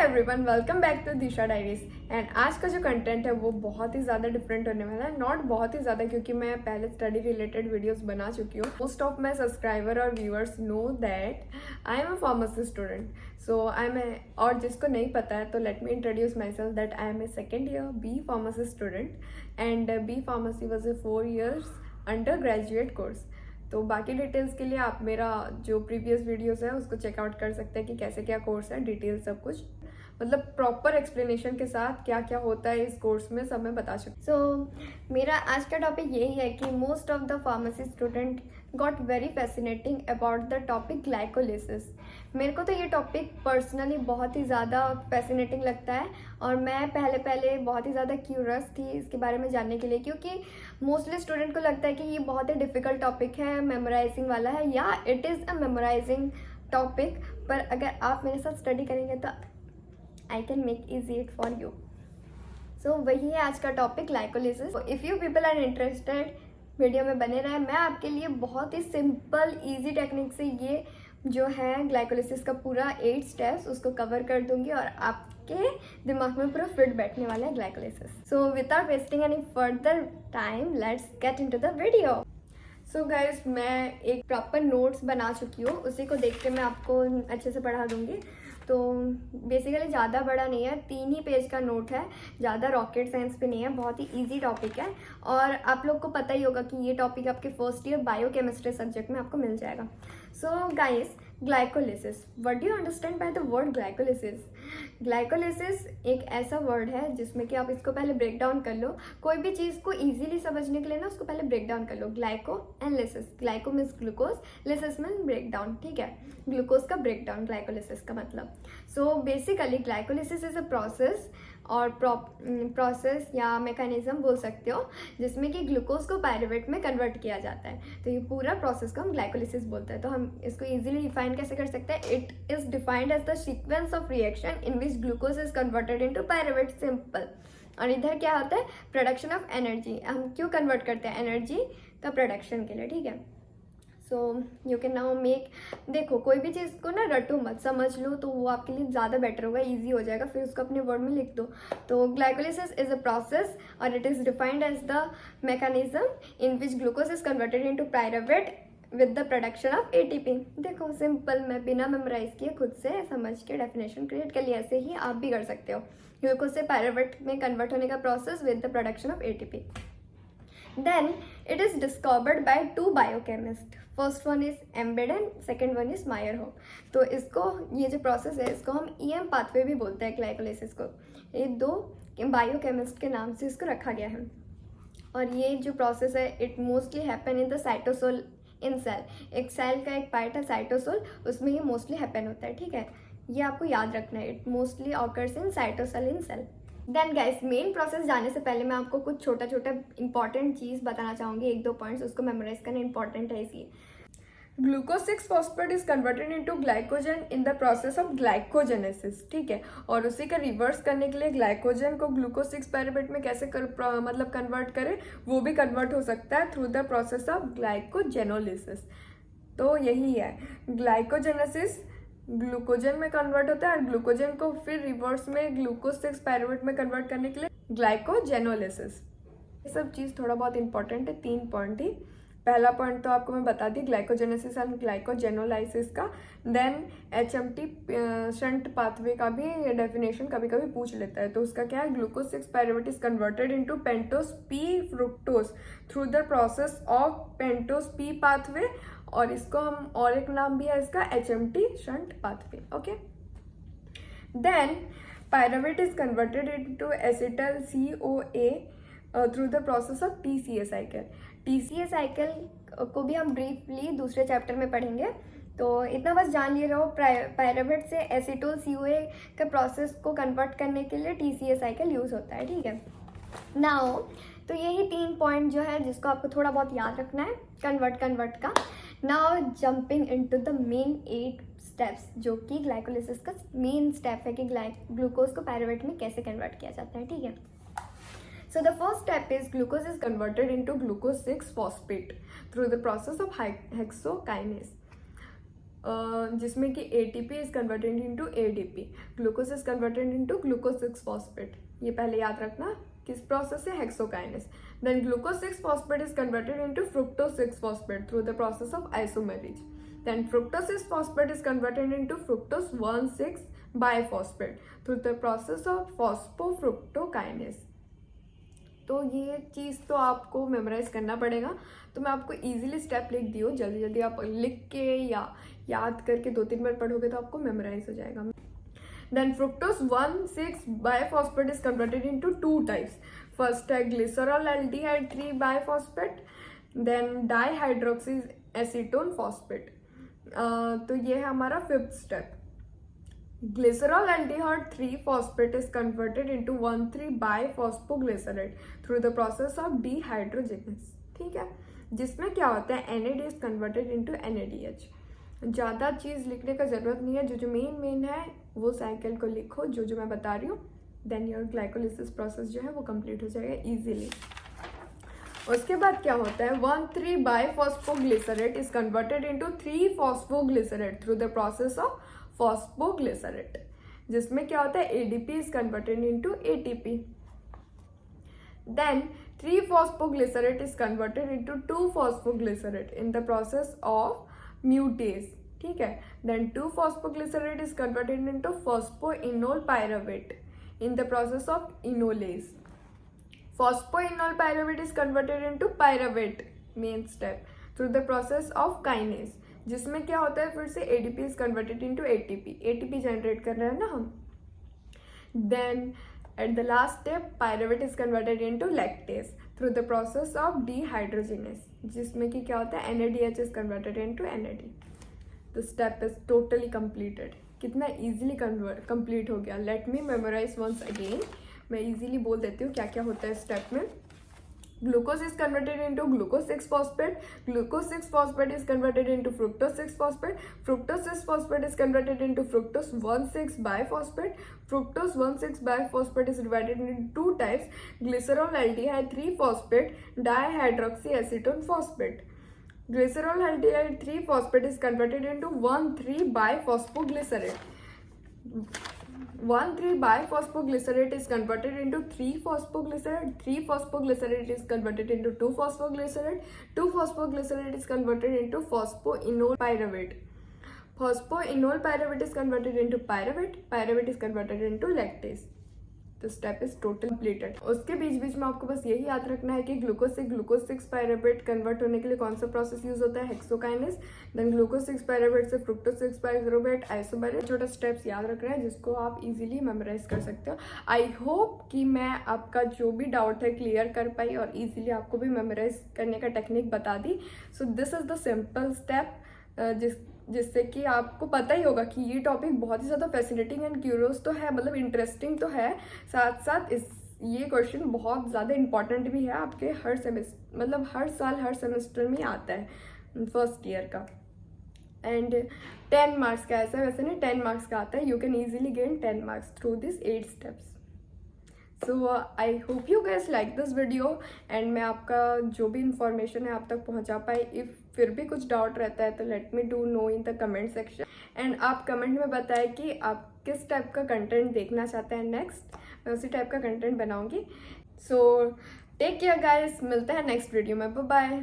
Everyone, welcome back to Disha diaries. And आज का जो कंटेंट है वो बहुत ही ज़्यादा डिफरेंट होने वाला है। नॉट बहुत ही ज़्यादा, क्योंकि मैं पहले स्टडी रिलेटेड वीडियोस बना चुकी हूँ। मोस्ट ऑफ माई सब्सक्राइबर और viewers know that I am a pharmacy student. So I am और जिसको नहीं पता है तो let me introduce myself that I am a second year B pharmacy student and B pharmacy was a 4 years undergraduate course. तो बाकी details के लिए आप मेरा जो प्रीवियस वीडियोस है उसको चेकआउट कर सकते हैं कि कैसे क्या कोर्स है, डिटेल सब कुछ, मतलब प्रॉपर एक्सप्लेनेशन के साथ क्या क्या होता है इस कोर्स में सब मैं बता चुकी। सो मेरा आज का टॉपिक यही है कि most of the pharmacy student got very fascinating about the topic glycolysis. मेरे को तो ये टॉपिक पर्सनली बहुत ही ज़्यादा फैसिनेटिंग लगता है और मैं पहले बहुत ही ज़्यादा क्यूरियस थी इसके बारे में जानने के लिए, क्योंकि मोस्टली स्टूडेंट को लगता है कि ये बहुत ही डिफ़िकल्ट टॉपिक है, मेमोराइजिंग वाला है, या it is a memorising topic. पर अगर आप मेरे साथ स्टडी करेंगे तो I can make easy it for you. So वही है आज का टॉपिक, glycolysis. If you people are interested video में बने रहे। मैं आपके लिए बहुत ही सिंपल ईजी टेक्निक से ये जो है ग्लाइकोलिसिस का पूरा 8 स्टेप्स उसको कवर कर दूंगी और आपके दिमाग में पूरा फिट बैठने वाला है glycolysis. So without wasting any further time let's get into the video. So guys, मैं एक प्रॉपर नोट्स बना चुकी हूँ, उसी को देख के मैं आपको अच्छे से पढ़ा दूंगी। तो बेसिकली ज़्यादा बड़ा नहीं है, 3 ही पेज का नोट है, ज़्यादा रॉकेट साइंस पे नहीं है, बहुत ही इजी टॉपिक है। और आप लोग को पता ही होगा कि ये टॉपिक आपके फर्स्ट ईयर बायोकेमिस्ट्री सब्जेक्ट में आपको मिल जाएगा। So guys, glycolysis, what do you understand by the word glycolysis? Glycolysis एक ऐसा वर्ड है जिसमें कि आप इसको पहले ब्रेक डाउन कर लो। कोई भी चीज़ को इजीली समझने के लिए ना उसको पहले ब्रेक डाउन कर लो। Glyco and lysis, glyco means glucose, lysis mean break down, ठीक है, ग्लूकोज का ब्रेक डाउन ग्लाइकोलिसिस का मतलब। So basically glycolysis is a process और प्रोसेस या मैकेनिज्म बोल सकते हो जिसमें कि ग्लूकोज को पायरुवेट में कन्वर्ट किया जाता है। तो ये पूरा प्रोसेस को हम ग्लाइकोलिसिस बोलते हैं। तो हम इसको इजीली डिफाइन कैसे कर सकते हैं? It is defined as the sequence of reaction in which glucose is converted into pyruvate, simple. और इधर क्या होता है? Production of energy. हम क्यों कन्वर्ट करते हैं? एनर्जी का प्रोडक्शन के लिए, ठीक है। So you can now make, देखो कोई भी चीज़ को ना रटो मत, समझ लो तो वो आपके लिए ज़्यादा बेटर होगा, इजी हो जाएगा, फिर उसको अपने वर्ड में लिख दो। तो ग्लाइकोलिसिस इज अ प्रोसेस और it is defined as the mechanism in which glucose is converted into pyruvate with the production of ATP. देखो सिंपल, मैं बिना मेमोराइज किए खुद से समझ के डेफिनेशन क्रिएट कर लिया। ऐसे ही आप भी कर सकते हो। ग्लूकोज से पायरुवेट में कन्वर्ट होने का process with the production of ATP. Then it is discovered by 2 biochemists. First one is Embed, second one is Meyerhoff. तो इसको, ये जो प्रोसेस है इसको हम EM पाथवे भी बोलते हैं ग्लाइकोलिसिस को। ये 2 बायोकेमिस्ट के नाम से इसको रखा गया है। और ये जो प्रोसेस है it mostly happen in the cytosol in cell. एक सेल का एक पार्ट है साइटोसोल, उसमें ये मोस्टली हैपन होता है, ठीक है। ये आपको याद रखना है, it mostly occurs in cytosol in cell. Then guys, main process जाने से पहले मैं आपको कुछ छोटा छोटा इंपॉर्टेंट चीज़ बताना चाहूँगी, 1-2 पॉइंट्स, उसको मेमोराइज करना इंपॉर्टेंट है इसलिए। Glucose 6 phosphate is converted into glycogen in the process of glycogenesis, ठीक है। और उसी का रिवर्स करने के लिए ग्लाइकोजन को ग्लूकोज 6 पायरुवेट में कैसे मतलब कन्वर्ट करें, वो भी कन्वर्ट हो सकता है through the process of glycogenolysis. तो यही है ग्लाइकोजेनेसिस, ग्लूकोजन में कन्वर्ट होता है और ग्लूकोजन को फिर रिवर्स में ग्लूकोज 6 पायरुवेट में कन्वर्ट करने के लिए ग्लाइकोजेनोलिसिस। ये सब चीज़ थोड़ा बहुत इंपॉर्टेंट है, 3 पॉइंट ही। पहला पॉइंट तो आपको मैं बता दी ग्लाइकोजेनेसिस एंड ग्लाइकोजेनोलाइसिस का। देन HMT शंट पाथवे का भी डेफिनेशन कभी कभी पूछ लेता है। तो उसका क्या है? Glucose 6 pyruvate is converted into pentose P fructose through the process of pentose P pathway, और इसको हम, और एक नाम भी है इसका, HMT shunt pathway, okay. Then pyruvate is converted into acetyl CoA through the process of TCA cycle. TCA cycle को भी हम ब्रीफली दूसरे चैप्टर में पढ़ेंगे, तो इतना बस जान लिए रहो। पायरुवेट से एसिटोल CoA के प्रोसेस को कन्वर्ट करने के लिए TCA साइकिल यूज होता है, ठीक है। नाउ तो यही 3 पॉइंट जो है जिसको आपको थोड़ा बहुत याद रखना है कन्वर्ट का। Now jumping into the main 8 steps, जो कि ग्लाइकोलिसिस का मेन स्टेप है कि ग्लूकोज को पायरुवेट में कैसे कन्वर्ट किया जाता है, ठीक है। So the first step is glucose is converted into glucose 6 phosphate through the process of hexokinase. जिसमें कि ATP is converted into ADP, glucose is converted into glucose 6 phosphate. ये पहले याद रखना किस प्रोसेस से, hexokinase. Then glucose 6 phosphate is converted into fructose 6 phosphate through the process of isomerase. Then fructose 6 phosphate is converted into fructose 1,6 biphosphate through the process of phosphofructokinase। तो ये चीज़ तो आपको मेमोराइज करना पड़ेगा, तो मैं आपको इजीली स्टेप लिख दी हूँ, जल्दी जल्दी आप लिख के या याद करके 2-3 बार पढ़ोगे तो आपको मेमोराइज हो जाएगा। Then fructose 1,6 biphosphate is converted into 2 types. First है glycerol aldehyde 3 biphosphate, then dihydroxy acetone phosphate। तो ये है हमारा 5th step. Glyceraldehyde 3 phosphate is converted into 1,3 biphosphoglycerate through the process of dehydrogenase. ठीक है, जिसमें क्या होता है NAD is converted into NADH। ज़्यादा चीज़ लिखने का ज़रूरत नहीं है, जो मेन है वो साइकिल को लिखो जो मैं बता रही हूँ, देन योर ग्लाइकोलिसिस प्रोसेस जो है वो कंप्लीट हो जाएगा ईजिली। उसके बाद क्या होता है 1,3 biphosphoglycerate is converted into 3 phosphoglycerate through the process of phosphoglycerate, जिसमें क्या होता है ADP is converted into ATP। Then 3 phosphoglycerate is converted into 2 phosphoglycerate in the process of mutase. ठीक है, then 2 phosphoglycerate is converted into phosphoenol pyruvate in the process of enolase. Phosphoenol pyruvate is converted into pyruvate main step through the process of kinase, जिसमें क्या होता है फिर से ADP is converted into ATP generate कर रहे हैं ना हम। Then at the last step pyruvate is converted into lactase through the process of dehydrogenase, जिसमें कि क्या होता है NADH is converted into NAD। The step is totally completed। कितना easily complete हो गया। Let me memorize once again। मैं easily बोल देती हूँ क्या क्या होता है स्टेप में। Glucose is converted into glucose 6 phosphate, glucose 6 phosphate is converted into fructose 6 phosphate, fructose 6 phosphate is converted into fructose 1,6 biphosphate, fructose 1,6 biphosphate is divided into 2 types, glycerol aldehyde 3 phosphate, dihydroxy acetone phosphate. Glycerol aldehyde 3 phosphate is converted into 1,3 बाइफॉस्फोग्लिसरेट। 1,3 biphosphoglycerate is converted into 3 phosphoglycerate, 3 phosphoglycerate is converted into 2 phosphoglycerate, 2 phosphoglycerate is converted into phosphoenol pyruvate, phosphoenol pyruvate is converted into pyruvate, pyruvate is converted into lactase। तो step is total completed. उसके बीच में आपको बस यही याद रखना है कि ग्लूकोज से ग्लूकोज 6 पायरुवेट कन्वर्ट होने के लिए कौन सा प्रोसेस यूज होता है, हेक्सोकाइनेस। देन ग्लूकोज 6 पायरुवेट से फ्रुक्टोज 6 पायरुवेट आइसोमेरेज। छोटा स्टेप्स याद रखना है जिसको आप इजीली मेमोराइज कर सकते हो। आई होप कि मैं आपका जो भी डाउट है क्लियर कर पाई और इजीली आपको भी मेमोराइज करने का टेक्निक बता दी। So this is the simple step जिससे कि आपको पता ही होगा कि ये टॉपिक बहुत ही ज़्यादा फैसिनेटिंग एंड क्यूरियस तो है, मतलब इंटरेस्टिंग तो है, साथ साथ ये क्वेश्चन बहुत ज़्यादा इंपॉर्टेंट भी है आपके हर सेमेस्टर, मतलब हर साल हर सेमेस्टर में आता है फर्स्ट ईयर का। एंड 10 मार्क्स का, ऐसा वैसे नहीं 10 मार्क्स का आता है। You can easily gain 10 marks through this 8 steps. So I hope you guys like this video and मैं आपका जो भी इंफॉर्मेशन है आप तक पहुंचा पाई। इफ़ फिर भी कुछ डाउट रहता है तो let me do no in the comment section and आप कमेंट में बताएं कि आप किस टाइप का कंटेंट देखना चाहते हैं नेक्स्ट, मैं उसी टाइप का कंटेंट बनाऊंगी। सो टेक केयर गाइस, मिलते हैं नेक्स्ट वीडियो में, बाय बाय।